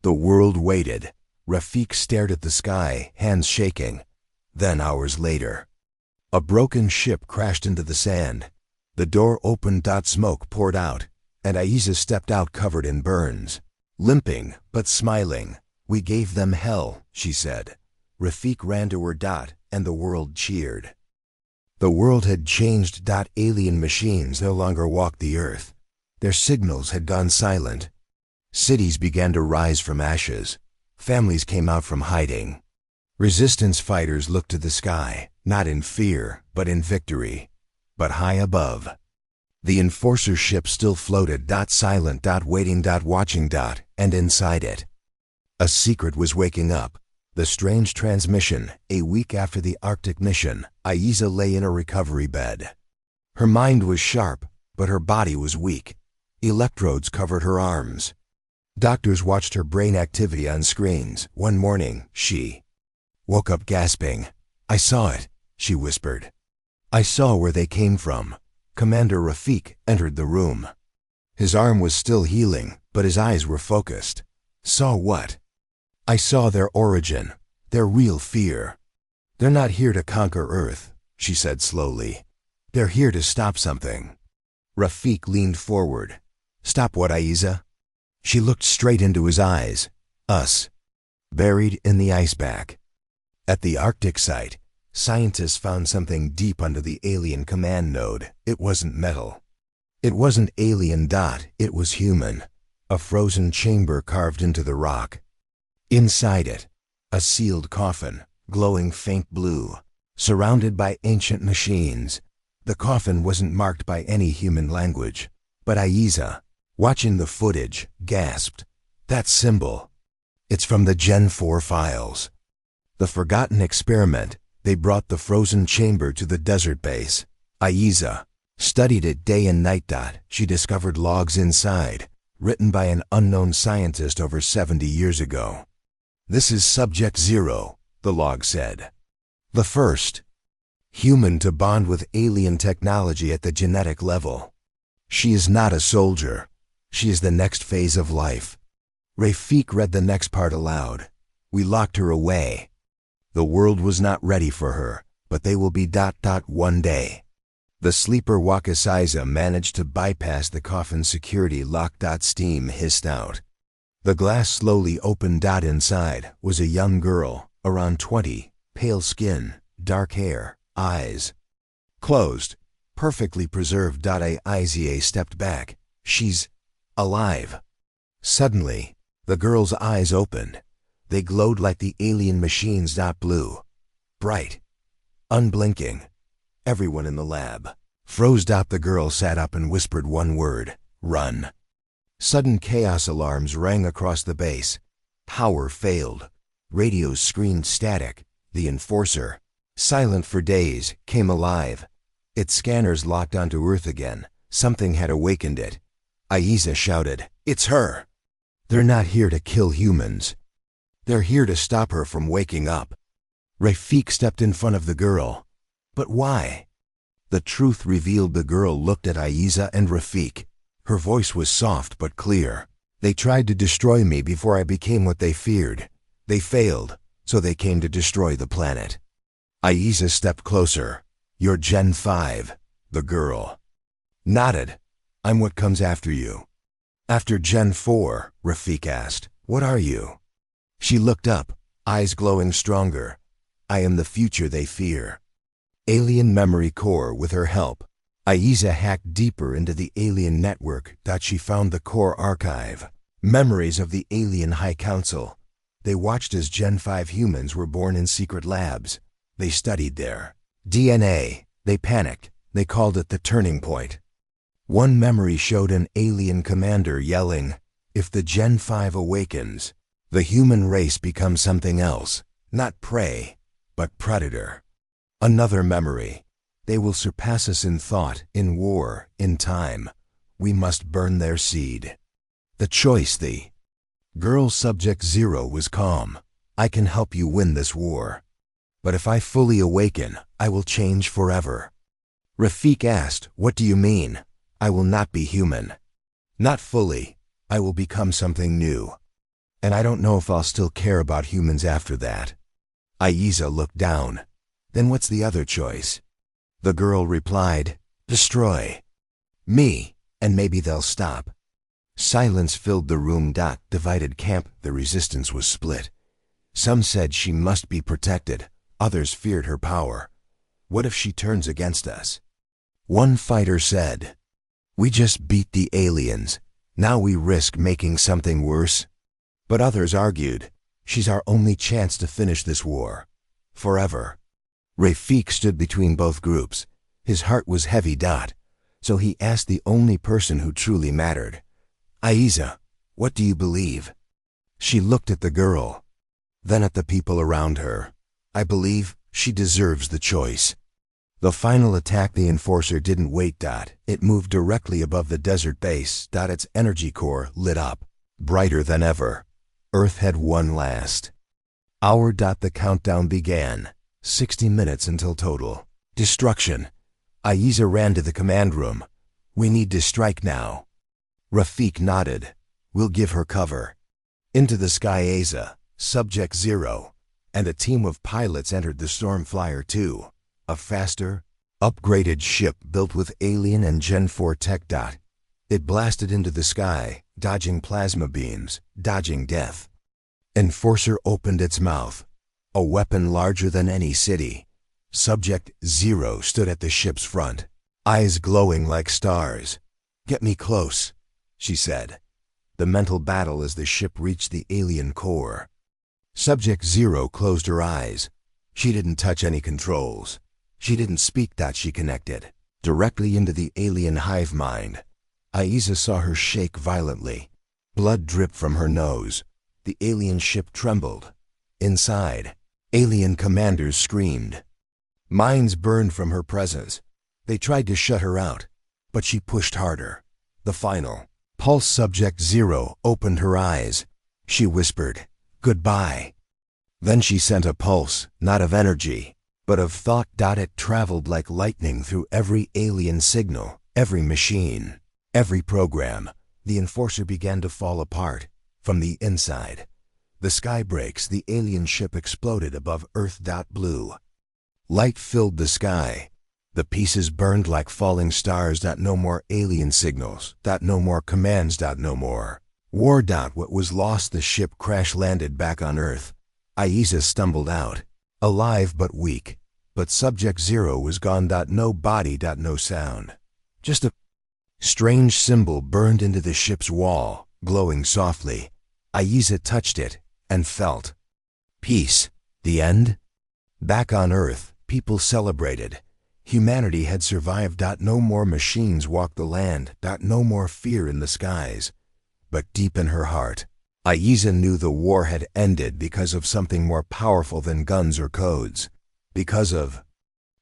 The world waited. Rafik stared at the sky, hands shaking. Then hours later, a broken ship crashed into the sand. The door opened. Smoke poured out, and Aiza stepped out covered in burns, limping but smiling. We gave them hell, she said. Rafik ran to her. And the world cheered. The world had changed. Alien machines no longer walked the earth. Their signals had gone silent. Cities began to rise from ashes. Families came out from hiding. Resistance fighters looked to the sky, not in fear, but in victory. But high above, the Enforcer ship still floated. Silent. Waiting. Watching. And inside it, a secret was waking up. The strange transmission. A week after the Arctic mission, Aiza lay in a recovery bed. Her mind was sharp, but her body was weak. Electrodes covered her arms. Doctors watched her brain activity on screens. One morning, she woke up gasping. I saw it, she whispered. I saw where they came from. Commander Rafik entered the room. His arm was still healing, but his eyes were focused. Saw what? I saw their origin, their real fear. They're not here to conquer Earth, she said slowly. They're here to stop something. Rafik leaned forward. Stop what, Aiza? She looked straight into his eyes. Us. Buried in the icepack. At the Arctic site, scientists found something deep under the alien command node. It wasn't metal. It wasn't alien. It was human. A frozen chamber carved into the rock. Inside it, a sealed coffin, glowing faint blue, surrounded by ancient machines. The coffin wasn't marked by any human language, but Aiza, watching the footage, gasped, "That symbol! It's from the Gen 4 files." The forgotten experiment. They brought the frozen chamber to the desert base. Aiza studied it day and night. She discovered logs inside, written by an unknown scientist over 70 years ago. "This is Subject Zero," the log said. "The first human to bond with alien technology at the genetic level. She is not a soldier. She is the next phase of life." Rafik read the next part aloud. "We locked her away. The world was not ready for her, but they will be one day." The sleeper Wakasiza managed to bypass the coffin's security lock. Steam hissed out. The glass slowly opened. Inside was a young girl, around 20, pale skin, dark hair, eyes closed, perfectly preserved. Aiza stepped back. "She's alive." Suddenly, the girl's eyes opened. They glowed like the alien machines. Blue, bright, unblinking. Everyone in the lab froze. The girl sat up and whispered one word: "Run." Sudden chaos alarms rang across the base. Power failed. Radios screamed static. The Enforcer, silent for days, came alive. Its scanners locked onto Earth again. Something had awakened it. Aiza shouted, "It's her!" "They're not here to kill humans. They're here to stop her from waking up." Rafik stepped in front of the girl. "But why?" The truth revealed. The girl looked at Aiza and Rafik. Her voice was soft but clear. "They tried to destroy me before I became what they feared. They failed, so they came to destroy the planet." Aiza stepped closer. "You're Gen 5, the girl." Nodded. "I'm what comes after you." "After Gen 4, Rafik asked, "what are you?" She looked up, eyes glowing stronger. "I am the future they fear." Alien memory core. With her help, Aiza hacked deeper into the alien network. She found the core archive, memories of the alien High Council. They watched as Gen 5 humans were born in secret labs. They studied their DNA. They panicked. They called it the turning point. One memory showed an alien commander yelling, "If the Gen 5 awakens, the human race becomes something else, not prey, but predator." Another memory, "They will surpass us in thought, in war, in time. We must burn their seed." The choice. The girl Subject Zero was calm. "I can help you win this war. But if I fully awaken, I will change forever." Rafik asked, "What do you mean?" "I will not be human. Not fully. I will become something new. And I don't know if I'll still care about humans after that." Aiza looked down. "Then what's the other choice?" The girl replied, "Destroy me, and maybe they'll stop." Silence filled the room. Divided camp. The resistance was split. Some said she must be protected. Others feared her power. "What if she turns against us?" One fighter said, "We just beat the aliens. Now we risk making something worse." But others argued, "She's our only chance to finish this war. Forever." Rafik stood between both groups. His heart was heavy. So he asked the only person who truly mattered, "Aiza, what do you believe?" She looked at the girl, then at the people around her. "I believe she deserves the choice." The final attack. The Enforcer didn't wait. It moved directly above the desert base. Its energy core lit up, brighter than ever. Earth had won last hour. The countdown began. 60 minutes until total destruction. Aiza ran to the command room. "We need to strike now." Rafik nodded. "We'll give her cover." Into the sky Aiza, Subject Zero, and a team of pilots entered the Stormflyer 2, a faster, upgraded ship built with alien and Gen 4 tech. It blasted into the sky, dodging plasma beams, dodging death. Enforcer opened its mouth, a weapon larger than any city. Subject Zero stood at the ship's front, eyes glowing like stars. "Get me close," she said. The mental battle as the ship reached the alien core. Subject Zero closed her eyes. She didn't touch any controls. She didn't speak that she connected directly into the alien hive mind. Aiza saw her shake violently. Blood dripped from her nose. The alien ship trembled. Inside, alien commanders screamed. Minds burned from her presence. They tried to shut her out, but she pushed harder. The final. Pulse Subject Zero opened her eyes. She whispered, "Goodbye." Then she sent a pulse, not of energy, but of thought. It traveled like lightning through every alien signal, every machine, every program. The enforcer began to fall apart from the inside. The sky breaks, the alien ship exploded above Earth. Blue light filled the sky. The pieces burned like falling stars. No more alien signals. No more commands. No more war. What was lost? The ship crash-landed back on Earth. Aiza stumbled out, alive but weak. But Subject Zero was gone. No body. No sound. Just a strange symbol burned into the ship's wall, glowing softly. Aiza touched it and felt peace. The end? Back on Earth, people celebrated. Humanity had survived. No more machines walked the land. No more fear in the skies. But deep in her heart, Aiza knew the war had ended because of something more powerful than guns or codes. Because of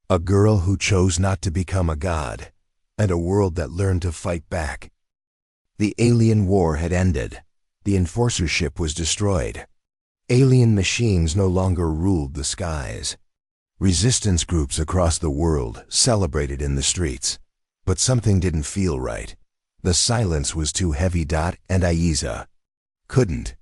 a girl who chose not to become a god, and a world that learned to fight back. The alien war had ended. The enforcer ship was destroyed. Alien machines no longer ruled the skies. Resistance groups across the world celebrated in the streets. But something didn't feel right. The silence was too heavy. And Aiza couldn't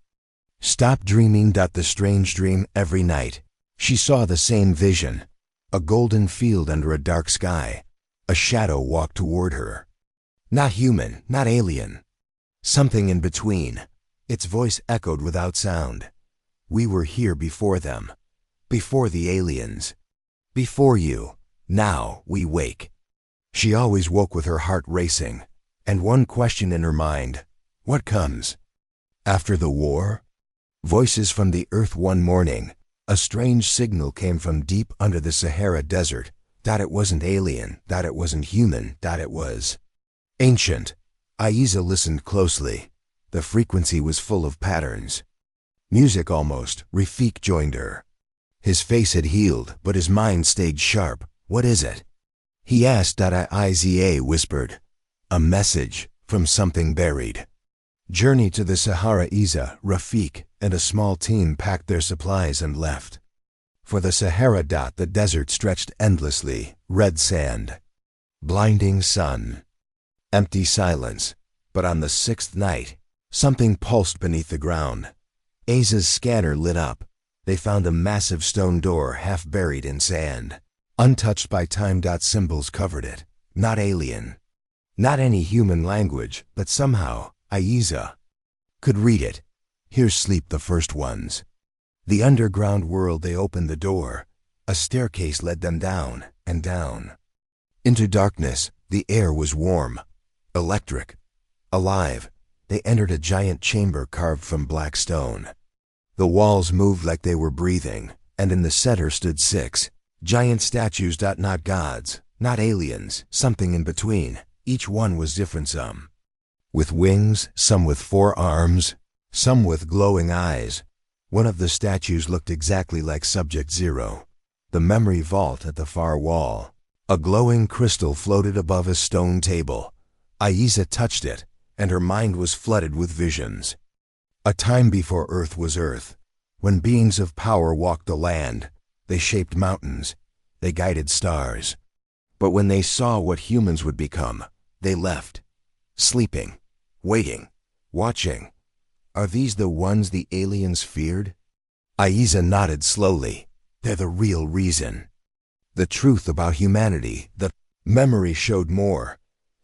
stop dreaming. The strange dream. Every night, she saw the same vision. A golden field under a dark sky. A shadow walked toward her. Not human, not alien. Something in between. Its voice echoed without sound. "We were here before them. Before the aliens. Before you. Now we wake." She always woke with her heart racing, and one question in her mind: what comes after the war? Voices from the Earth. One morning, a strange signal came from deep under the Sahara Desert. It wasn't alien. It wasn't human. It was ancient. Aiza listened closely. The frequency was full of patterns. Music almost. Rafik joined her. His face had healed, but his mind stayed sharp. "What is it?" he asked. Aiza whispered, "A message from something buried." Journey to the Sahara. Aiza, Rafik, and a small team packed their supplies and left. For the Sahara. The desert stretched endlessly. Red sand. Blinding sun. Empty silence. But on the sixth night, something pulsed beneath the ground. Aiza's scanner lit up. They found a massive stone door half buried in sand. Untouched by time. Symbols covered it. Not alien. Not any human language, but somehow Aiza could read it. "Here sleep the first ones." The underground world. They opened the door. A staircase led them down and down. Into darkness. The air was warm, electric, alive. They entered a giant chamber carved from black stone. The walls moved like they were breathing, and in the center stood 6 giant statues. Not gods, not aliens, something in between. Each one was different, some with wings, some with 4 arms, some with glowing eyes. One of the statues looked exactly like Subject Zero. The memory vault at the far wall. A glowing crystal floated above a stone table. Aiza touched it, and her mind was flooded with visions. A time before Earth was Earth, when beings of power walked the land. They shaped mountains. They guided stars. But when they saw what humans would become, they left. Sleeping, waiting, watching. Are these the ones the aliens feared? Aiza nodded slowly. They're the real reason. The truth about humanity, the memory showed more.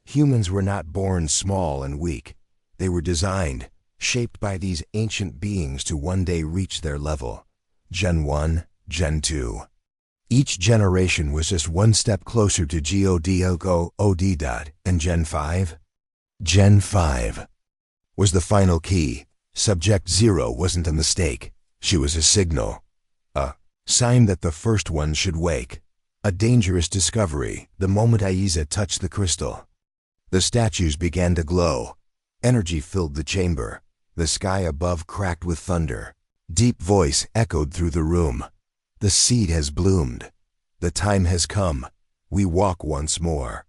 Humans were not born small and weak. They were designed, shaped by these ancient beings to one day reach their level. Gen 1, Gen 2. Each generation was just one step closer to God. And Gen 5? Gen 5 was the final key. Subject 0 wasn't a mistake. She was a signal. A sign that the first one should wake. A dangerous discovery the moment Aiza touched the crystal. The statues began to glow. Energy filled the chamber. The sky above cracked with thunder. Deep voice echoed through the room. The seed has bloomed. The time has come. We walk once more.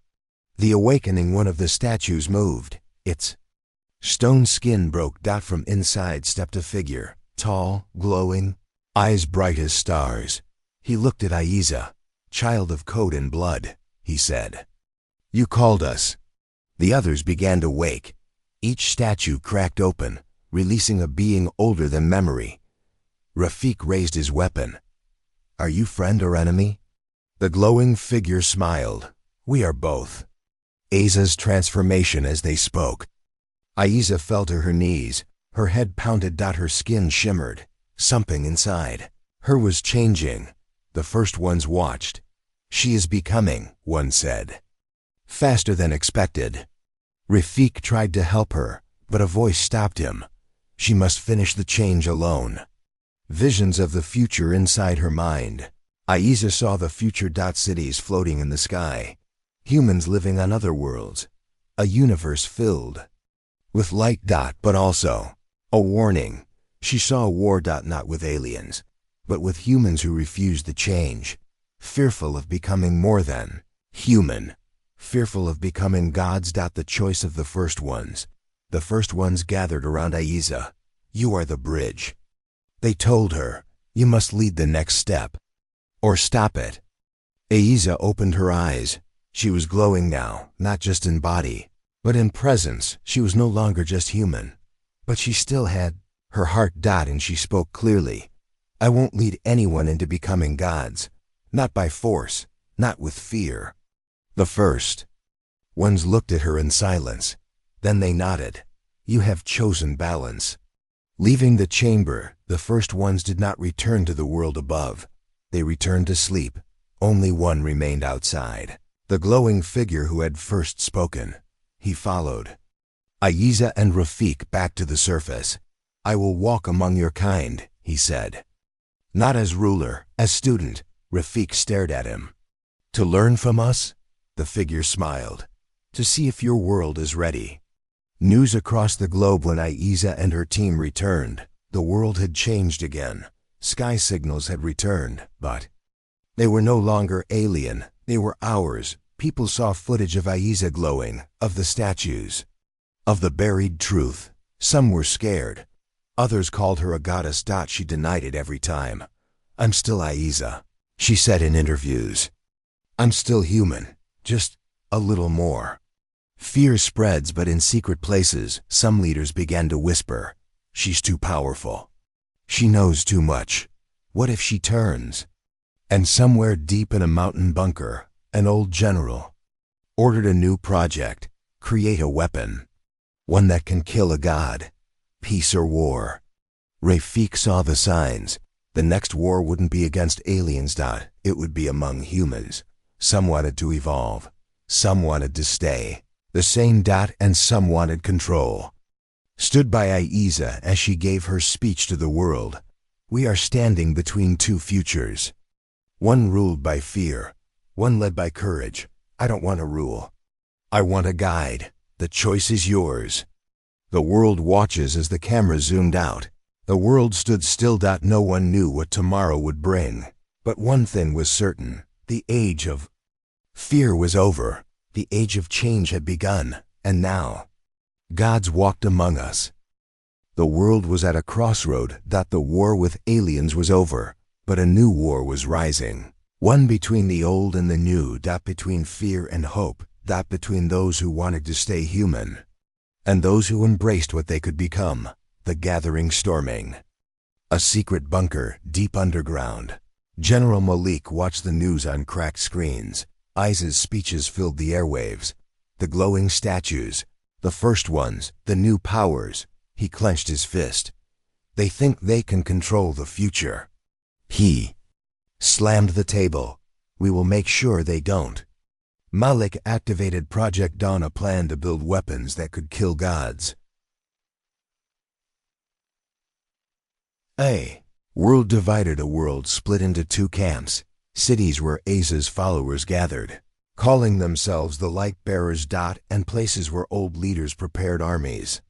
The awakening one of the statues moved. Its stone skin broke. From inside stepped a figure, tall, glowing, eyes bright as stars. He looked at Aiza. Child of code and blood, he said. You called us. The others began to wake. Each statue cracked open, releasing a being older than memory. Rafik raised his weapon. Are you friend or enemy? The glowing figure smiled. We are both. Aiza's transformation as they spoke. Aiza fell to her knees. Her head pounded. Her skin shimmered. Something inside her was changing. The first ones watched. She is becoming, one said. Faster than expected. Rafik tried to help her, but a voice stopped him. She must finish the change alone. Visions of the future inside her mind. Aiza saw the future. Cities floating in the sky. Humans living on other worlds. A universe filled with light. But also a warning. She saw a war. Not with aliens, but with humans who refused the change. Fearful of becoming more than human. Fearful of becoming gods. The choice of the first ones. The first ones gathered around Aiza. You are the bridge. They told her, you must lead the next step. Or stop it. Aiza opened her eyes. She was glowing now, not just in body, but in presence. She was no longer just human. But she still had her heart. And she spoke clearly. I won't lead anyone into becoming gods. Not by force, not with fear. The first ones looked at her in silence. Then they nodded. You have chosen balance. Leaving the chamber, the first ones did not return to the world above. They returned to sleep. Only one remained outside. The glowing figure who had first spoken. He followed Aiza and Rafik back to the surface. I will walk among your kind, he said. Not as ruler, as student. Rafik stared at him. To learn from us? The figure smiled. To see if your world is ready. News across the globe when Aiza and her team returned. The world had changed again. Sky signals had returned, but they were no longer alien. They were ours. People saw footage of Aiza glowing, of the statues, of the buried truth. Some were scared. Others called her a goddess. She denied it every time. I'm still Aiza, she said in interviews. I'm still human, just a little more. Fear spreads, but in secret places. Some leaders began to whisper, she's too powerful. She knows too much. What if she turns? And somewhere deep in a mountain bunker, an old general ordered a new project. Create a weapon. One that can kill a god. Peace or war. Rafik saw the signs. The next war wouldn't be against aliens. It would be among humans. Some wanted to evolve. Some wanted to stay the same. And some wanted control. Stood by Aiza as she gave her speech to the world. We are standing between two futures. One ruled by fear. One led by courage. I don't want to rule. I want a guide. The choice is yours. The world watches as the camera zoomed out. The world stood still. No one knew what tomorrow would bring. But one thing was certain. The age of fear was over. The age of change had begun. And now, gods walked among us. The world was at a crossroad. The war with aliens was over. But a new war was rising. One between the old and the new. Between fear and hope. Between those who wanted to stay human and those who embraced what they could become. The gathering storming. A secret bunker, deep underground. General Malik watched the news on cracked screens. Aiza's speeches filled the airwaves. The glowing statues. The first ones. The new powers. He clenched his fist. They think they can control the future. He slammed the table. We will make sure they don't. Malik activated Project Dawn, a plan to build weapons that could kill gods. A world divided. A world split into two camps, cities where Aza's followers gathered, calling themselves the Light-Bearers. And places where old leaders prepared armies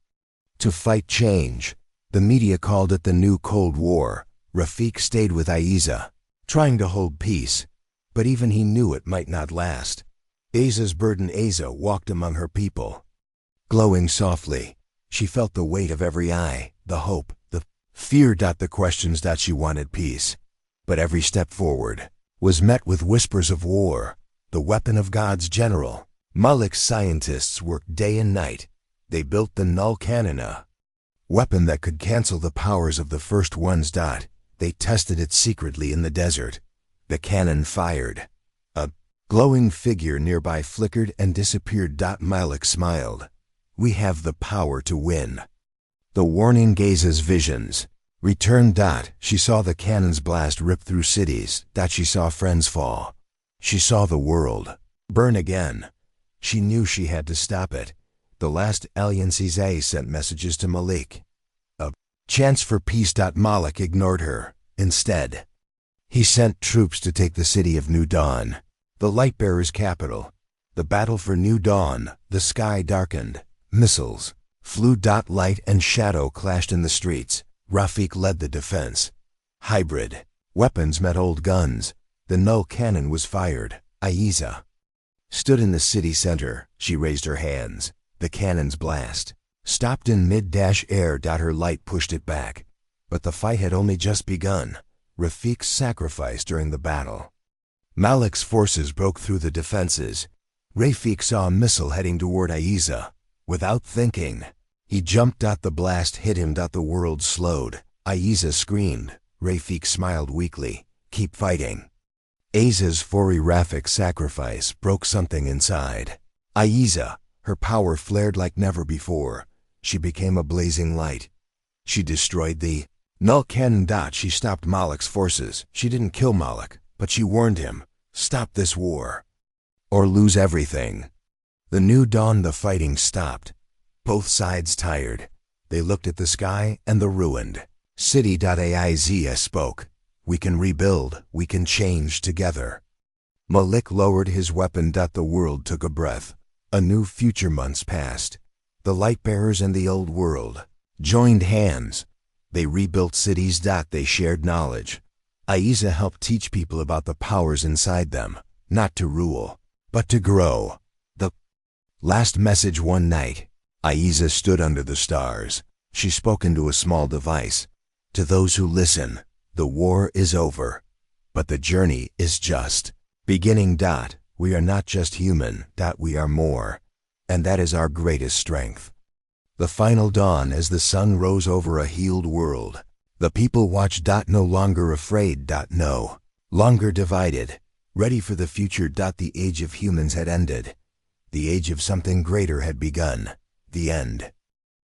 to fight change. The media called it the New Cold War. Rafik stayed with Aiza, trying to hold peace, but even he knew it might not last. Aza's burden. Aza walked among her people, glowing softly. She felt the weight of every eye, the hope, the fear. The questions. She wanted peace, but every step forward was met with whispers of war. The weapon of God's general. Malik's scientists worked day and night. They built the Null Cannon, a weapon that could cancel the powers of the first ones. They tested it secretly in the desert. The cannon fired. A glowing figure nearby flickered and disappeared. Malik smiled. We have the power to win. The warning. Gaze's visions returned. She saw the cannon's blast rip through cities. She saw friends fall. She saw the world burn again. She knew she had to stop it. The last alliances sent messages to Malik. A chance for peace. Malik ignored her. Instead, he sent troops to take the city of New Dawn, the Light-Bearers' capital. The battle for New Dawn. The sky darkened. Missiles flew. Light and shadow clashed in the streets. Rafik led the defense. Hybrid weapons met old guns. The Null Cannon was fired. Aiza stood in the city center. She raised her hands. The cannon's blast stopped in mid-air. Her light pushed it back. But the fight had only just begun. Rafik's sacrifice during the battle. Malik's forces broke through the defenses. Rafik saw a missile heading toward Aiza. Without thinking, he jumped. The blast hit him. The world slowed. Aiza screamed. Rafik smiled weakly. Keep fighting. Aiza's fury. Rafik's sacrifice broke something inside Aiza. Her power flared like never before. She became a blazing light. She destroyed the Null Cannon. She stopped Malik's forces. She didn't kill Malik, but she warned him, stop this war, or lose everything. The New Dawn. The fighting stopped. Both sides tired. They looked at the sky and the ruined city. Aiza spoke. We can rebuild. We can change together. Malik lowered his weapon. The world took a breath. A new future. Months passed. The Light-Bearers and the old world joined hands. They rebuilt cities. They shared knowledge. Aiza helped teach people about the powers inside them, not to rule, but to grow. The last message. One night, Aiza stood under the stars. She spoke into a small device. To those who listen, the war is over, but the journey is just beginning. We are not just human. We are more, and that is our greatest strength. The final dawn. As the sun rose over a healed world, the people watched. No longer afraid. No longer divided. Ready for the future. The age of humans had ended. The age of something greater had begun. The end.